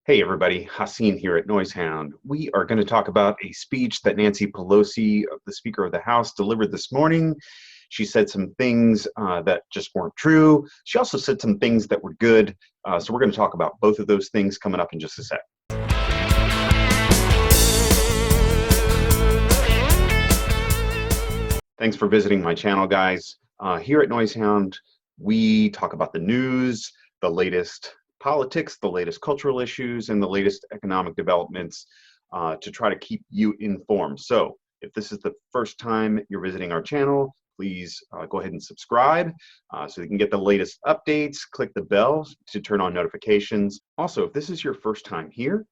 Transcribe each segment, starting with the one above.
Hey everybody, Haseen here at Noisehound. We are going to talk about a speech that Nancy Pelosi, the Speaker of the House, delivered this morning. She said some things that just weren't true. She also said some things that were good. So we're going to talk about both of those things coming up in just a sec. Thanks for visiting my channel, guys. Here at Noisehound, we talk about the news, the latest politics, the latest cultural issues, and the latest economic developments to try to keep you informed. So if this is the first time you're visiting our channel, please go ahead and subscribe so you can get the latest updates. Click the bell to turn on notifications. Also, if this is your first time here,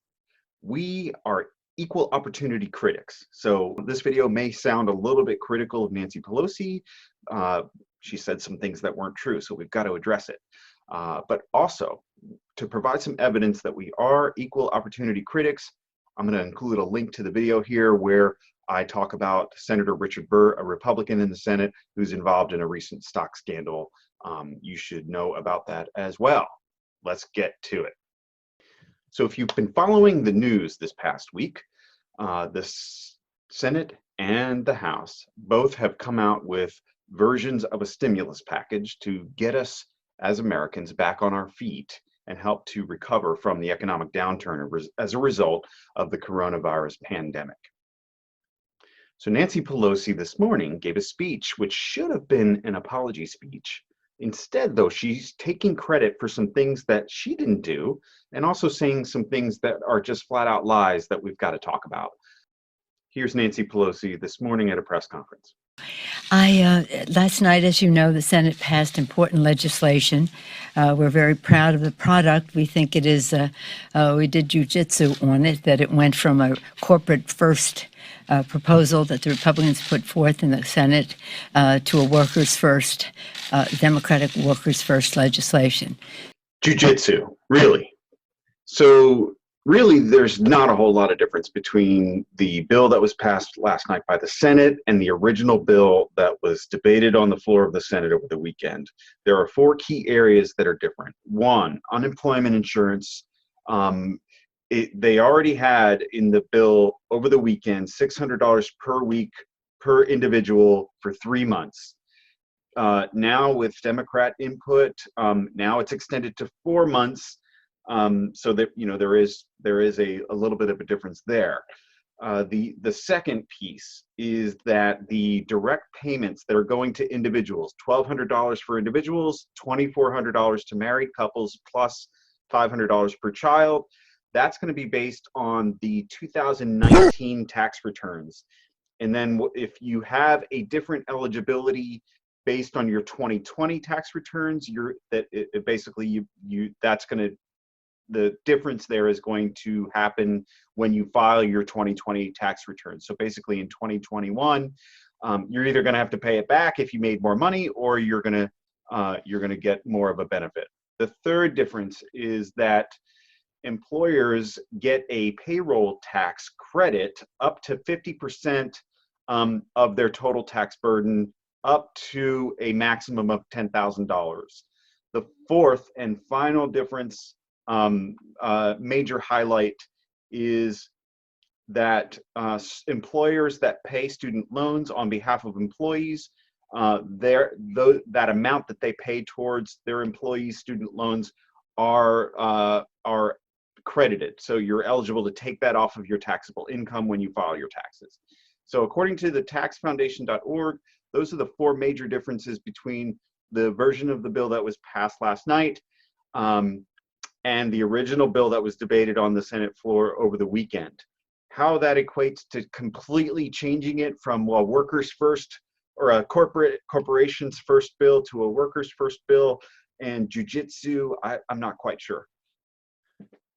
we are equal opportunity critics. So this video may sound a little bit critical of Nancy Pelosi. She said some things that weren't true, so we've got to address it. But also, to provide some evidence that we are equal opportunity critics, I'm going to include a link to the video here where I talk about Senator Richard Burr, a Republican in the Senate, who's involved in a recent stock scandal. You should know about that as well. Let's get to it. So if you've been following the news this past week, the Senate and the House both have come out with versions of a stimulus package to get us as Americans back on our feet and help to recover from the economic downturn as a result of the coronavirus pandemic. So Nancy Pelosi this morning gave a speech which should have been an apology speech. Instead, though, she's taking credit for some things that she didn't do and also saying some things that are just flat out lies that we've got to talk about. Here's Nancy Pelosi this morning at a press conference. Last night, as you know, the Senate passed important legislation. We're very proud of the product. We think it is, we did jujitsu on it, that it went from a corporate first proposal that the Republicans put forth in the Senate to a workers first, Democratic workers first legislation. Jiu-jitsu, really? So really, there's not a whole lot of difference between the bill that was passed last night by the Senate and the original bill that was debated on the floor of the Senate over the weekend. There are four key areas that are different. One, unemployment insurance. They already had in the bill over the weekend $600 per week per individual for 3 months. Now with Democrat input, now it's extended to 4 months. So that there is a little bit of a difference there. The second piece is that the direct payments that are going to individuals, $1,200 for individuals, $2,400 to married couples, plus $500 per child. That's going to be based on the 2019 tax returns. And then if you have a different eligibility based on your 2020 tax returns, the difference there is going to happen when you file your 2020 tax returns. So basically in 2021, you're either going to have to pay it back if you made more money, or you're going to get more of a benefit. The third difference is that employers get a payroll tax credit up to 50% of their total tax burden, up to a maximum of $10,000. The fourth and final difference, major highlight, is that employers that pay student loans on behalf of employees, that amount that they pay towards their employees' student loans are credited. So you're eligible to take that off of your taxable income when you file your taxes. So according to the taxfoundation.org, those are the four major differences between the version of the bill that was passed last night and the original bill that was debated on the Senate floor over the weekend. How that equates to completely changing it from a workers first or a corporation's first bill to a workers first bill and jujitsu, I'm not quite sure.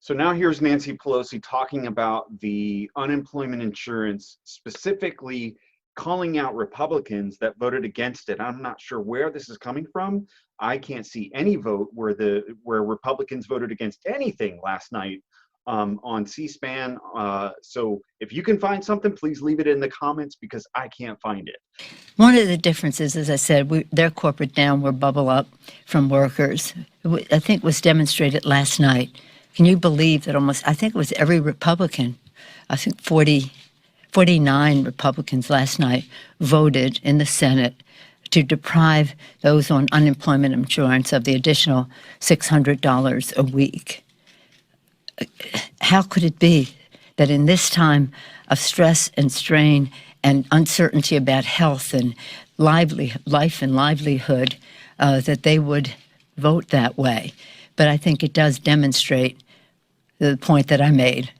So now here's Nancy Pelosi talking about the unemployment insurance, specifically calling out Republicans that voted against it. I'm not sure where this is coming from. I can't see any vote where Republicans voted against anything last night on C-SPAN. So if you can find something, please leave it in the comments because I can't find it. One of the differences, as I said, their corporate downward bubble up from workers, I think was demonstrated last night. Can you believe that I think it was every Republican, I think 49 Republicans last night voted in the Senate to deprive those on unemployment insurance of the additional $600 a week. How could it be that in this time of stress and strain and uncertainty about health and life and livelihood, that they would vote that way? But I think it does demonstrate the point that I made,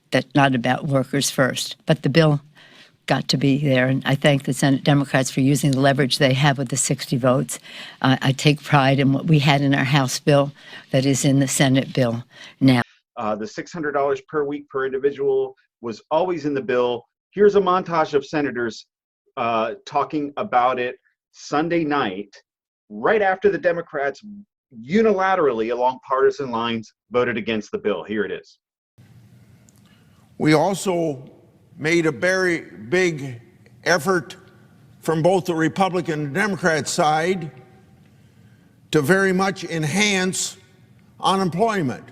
that not about workers first, but the bill got to be there. And I thank the Senate Democrats for using the leverage they have with the 60 votes. I take pride in what we had in our House bill that is in the Senate bill now. The $600 per week per individual was always in the bill. Here's a montage of senators talking about it Sunday night, right after the Democrats unilaterally along partisan lines voted against the bill. Here it is. We also made a very big effort from both the Republican and Democrat side to very much enhance unemployment.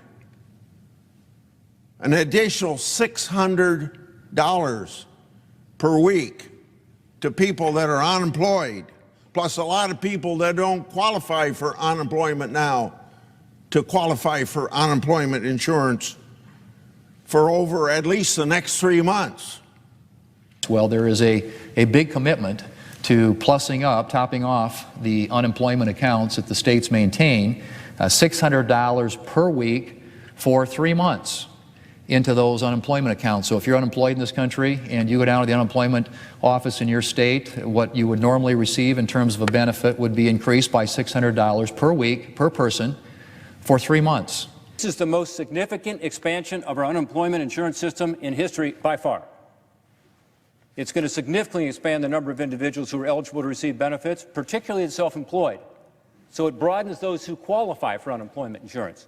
An additional $600 per week to people that are unemployed, plus a lot of people that don't qualify for unemployment now to qualify for unemployment insurance for over at least the next 3 months. Well, there is a big commitment to plussing up, topping off the unemployment accounts that the states maintain, $600 per week for 3 months into those unemployment accounts. So if you're unemployed in this country and you go down to the unemployment office in your state, what you would normally receive in terms of a benefit would be increased by $600 per week per person for 3 months. This is the most significant expansion of our unemployment insurance system in history by far. It's going to significantly expand the number of individuals who are eligible to receive benefits, particularly the self-employed. So it broadens those who qualify for unemployment insurance.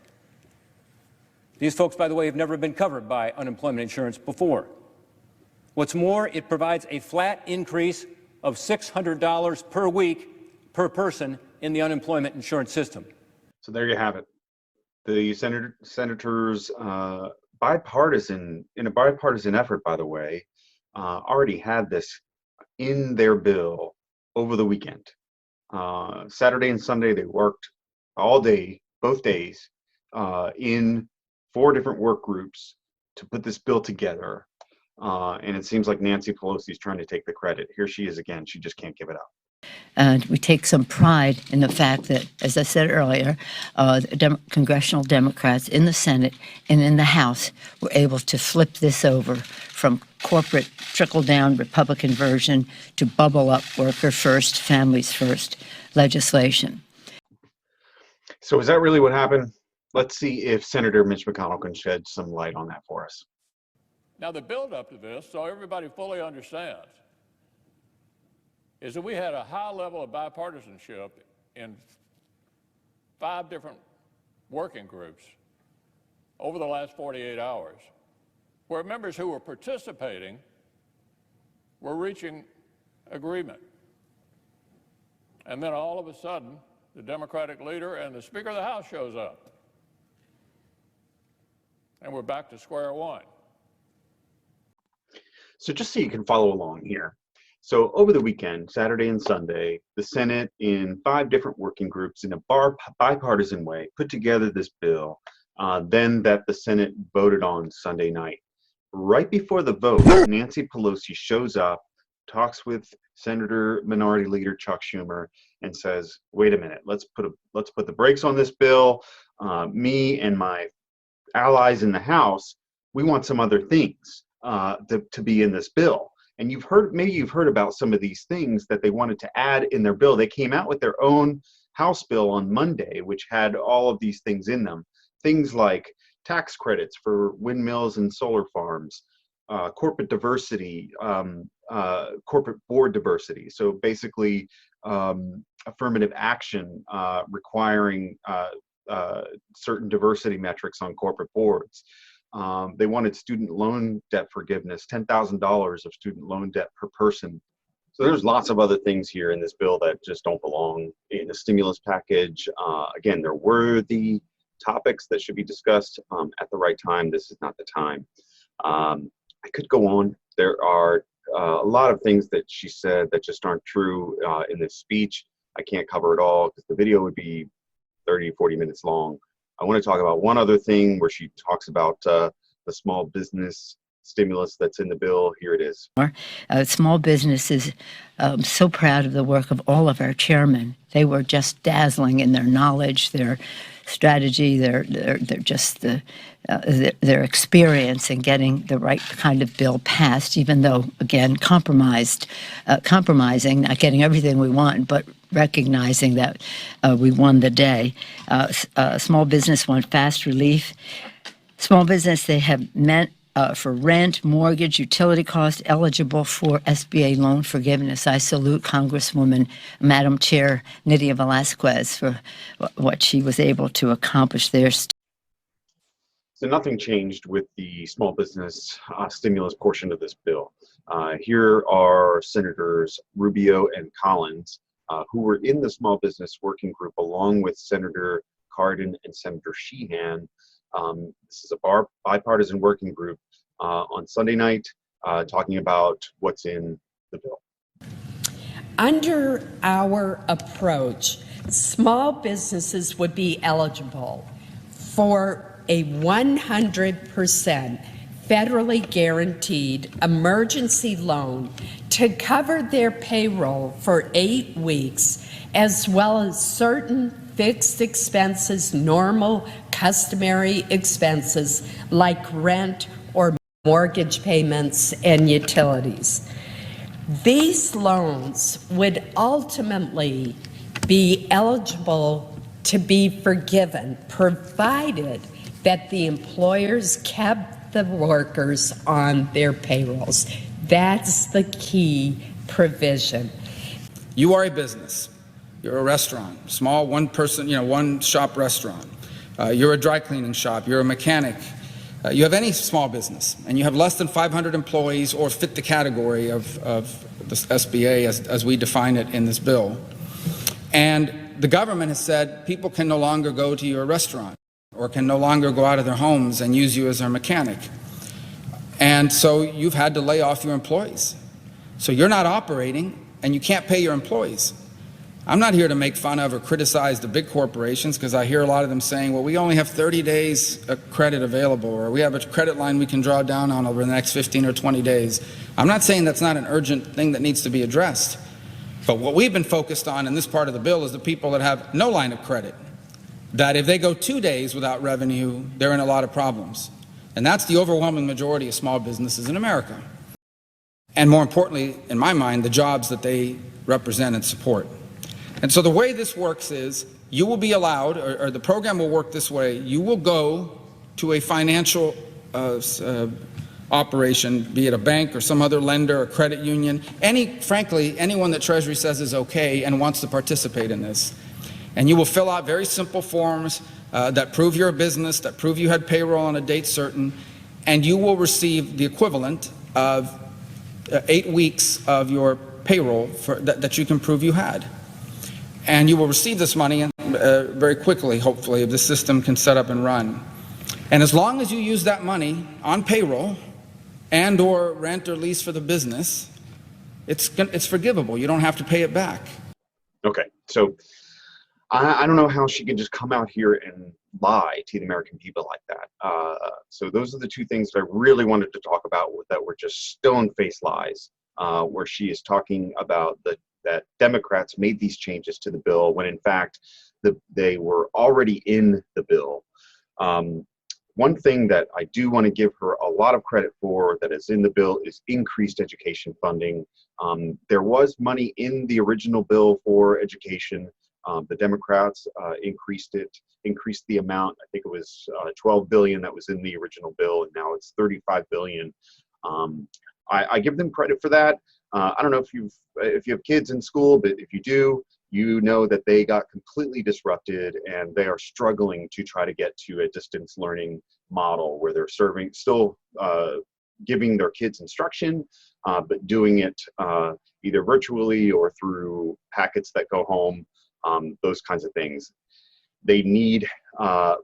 These folks, by the way, have never been covered by unemployment insurance before. What's more, it provides a flat increase of $600 per week per person in the unemployment insurance system. So there you have it. The senators, in a bipartisan effort, by the way, already had this in their bill over the weekend. Saturday and Sunday, they worked all day, both days, in 4 different work groups to put this bill together. And it seems like Nancy Pelosi is trying to take the credit. Here she is again. She just can't give it up. And we take some pride in the fact that, as I said earlier, congressional Democrats in the Senate and in the House were able to flip this over from corporate trickle-down Republican version to bubble-up worker first, families first legislation. So is that really what happened? Let's see if Senator Mitch McConnell can shed some light on that for us. Now, the build-up to this, so everybody fully understands, is that we had a high level of bipartisanship in 5 different working groups over the last 48 hours, where members who were participating were reaching agreement. And then all of a sudden, the Democratic leader and the Speaker of the House shows up. And we're back to square one. So just so you can follow along here. So over the weekend, Saturday and Sunday, the Senate in 5 different working groups in a bipartisan way put together this bill, then that the Senate voted on Sunday night. Right before the vote, Nancy Pelosi shows up, talks with Senator Minority Leader Chuck Schumer, and says, "Wait a minute, let's put the brakes on this bill. Me and my allies in the House, we want some other things to be in this bill." And maybe you've heard about some of these things that they wanted to add in their bill. They came out with their own House bill on Monday, which had all of these things in them. Things like tax credits for windmills and solar farms, corporate diversity, corporate board diversity. So basically, affirmative action requiring certain diversity metrics on corporate boards. They wanted student loan debt forgiveness, $10,000 of student loan debt per person. So there's lots of other things here in this bill that just don't belong in a stimulus package. Again, they're worthy topics that should be discussed at the right time, this is not the time. I could go on. There are a lot of things that she said that just aren't true in this speech. I can't cover it all because the video would be 30, 40 minutes long. I want to talk about one other thing where she talks about the small business stimulus that's in the bill. Here it is. Small businesses, so proud of the work of all of our chairmen. They were just dazzling in their knowledge, their strategy, their experience in getting the right kind of bill passed, even though, again, compromising, not getting everything we want, but recognizing that we won the day. Small business want fast relief. Small business, they have meant for rent, mortgage, utility costs, eligible for SBA loan forgiveness. I salute Congresswoman, Madam Chair Nydia Velázquez for what she was able to accomplish there. So nothing changed with the small business stimulus portion of this bill. Here are Senators Rubio and Collins, who were in the small business working group along with Senator Cardin and Senator Sheehan. This is a bipartisan working group on Sunday night talking about what's in the bill. Under our approach, small businesses would be eligible for a 100% federally guaranteed emergency loan to cover their payroll for 8 weeks, as well as certain fixed expenses, normal, customary expenses like rent or mortgage payments and utilities. These loans would ultimately be eligible to be forgiven, provided that the employers kept the workers on their payrolls. That's the key provision. You are a business. You're a restaurant, small one-person, one-shop restaurant. You're a dry cleaning shop. You're a mechanic. You have any small business, and you have less than 500 employees or fit the category of the SBA as we define it in this bill. And the government has said people can no longer go to your restaurant or can no longer go out of their homes and use you as their mechanic. And so you've had to lay off your employees. So you're not operating, and you can't pay your employees. I'm not here to make fun of or criticize the big corporations, because I hear a lot of them saying, well, we only have 30 days of credit available, or we have a credit line we can draw down on over the next 15 or 20 days. I'm not saying that's not an urgent thing that needs to be addressed. But what we've been focused on in this part of the bill is the people that have no line of credit, that if they go 2 days without revenue, they're in a lot of problems. And that's the overwhelming majority of small businesses in America. And more importantly, in my mind, the jobs that they represent and support. And so the way this works is you will be allowed, or the program will work this way, you will go to a financial operation, be it a bank or some other lender or credit union, frankly, anyone that Treasury says is okay and wants to participate in this. And you will fill out very simple forms that prove you're a business, that prove you had payroll on a date certain, and you will receive the equivalent of 8 weeks of your payroll that you can prove you had. And you will receive this money very quickly, hopefully, if the system can set up and run. And as long as you use that money on payroll and or rent or lease for the business, it's forgivable. You don't have to pay it back. Okay, so I don't know how she can just come out here and lie to the American people like that. So those are the two things that I really wanted to talk about that were just stone-faced lies, where she is talking about that Democrats made these changes to the bill when in fact they were already in the bill. One thing that I do want to give her a lot of credit for that is in the bill is increased education funding. There was money in the original bill for education. The Democrats increased the amount. I think it was $12 billion that was in the original bill, and now it's $35 billion. I give them credit for that. I don't know if you have kids in school, but if you do, you know that they got completely disrupted and they are struggling to try to get to a distance learning model where they're still giving their kids instruction, but doing it either virtually or through packets that go home, those kinds of things. they need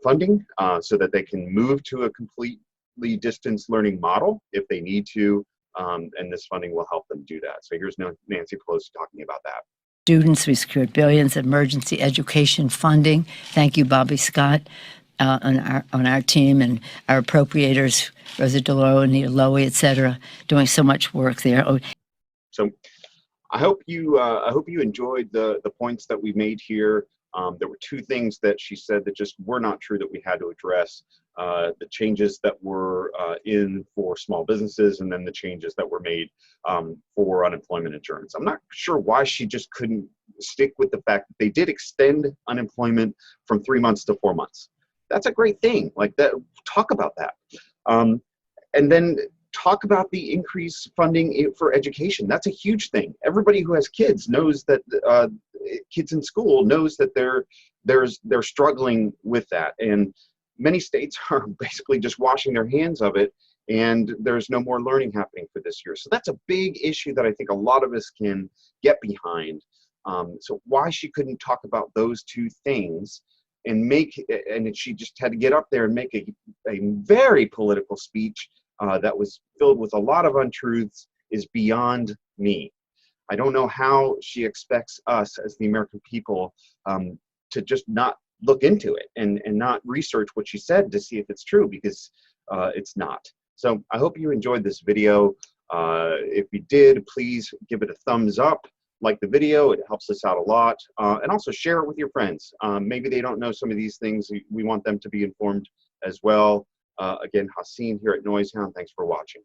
funding so that they can move to a completely distance learning model if they need to, and this funding will help them do that. So here's Nancy Pelosi talking about that. Students, we secured billions of emergency education funding. Thank you, Bobby Scott, on our team, and our appropriators, Rosa DeLoe, Anita Lowy, et cetera, doing so much work there. So I hope you enjoyed the points that we made here. There were two things that she said that just were not true that we had to address. The changes that were in for small businesses, and then the changes that were made for unemployment insurance. I'm not sure why she just couldn't stick with the fact that they did extend unemployment from 3 months to 4 months. That's a great thing. Like that, talk about that. And then talk about the increased funding for education. That's a huge thing. Everybody who has kids knows that kids in school knows that they're struggling with that, and many states are basically just washing their hands of it, and there's no more learning happening for this year. So that's a big issue that I think a lot of us can get behind. So why she couldn't talk about those two things and she just had to get up there and make a very political speech that was filled with a lot of untruths is beyond me. I don't know how she expects us as the American people to just not look into it and not research what she said to see if it's true, because it's not. So I hope you enjoyed this video. If you did, please give it a thumbs up, like the video, it helps us out a lot. And also share it with your friends. Maybe they don't know some of these things. We want them to be informed as well. Again, Haseen here at Noisehound. Thanks for watching.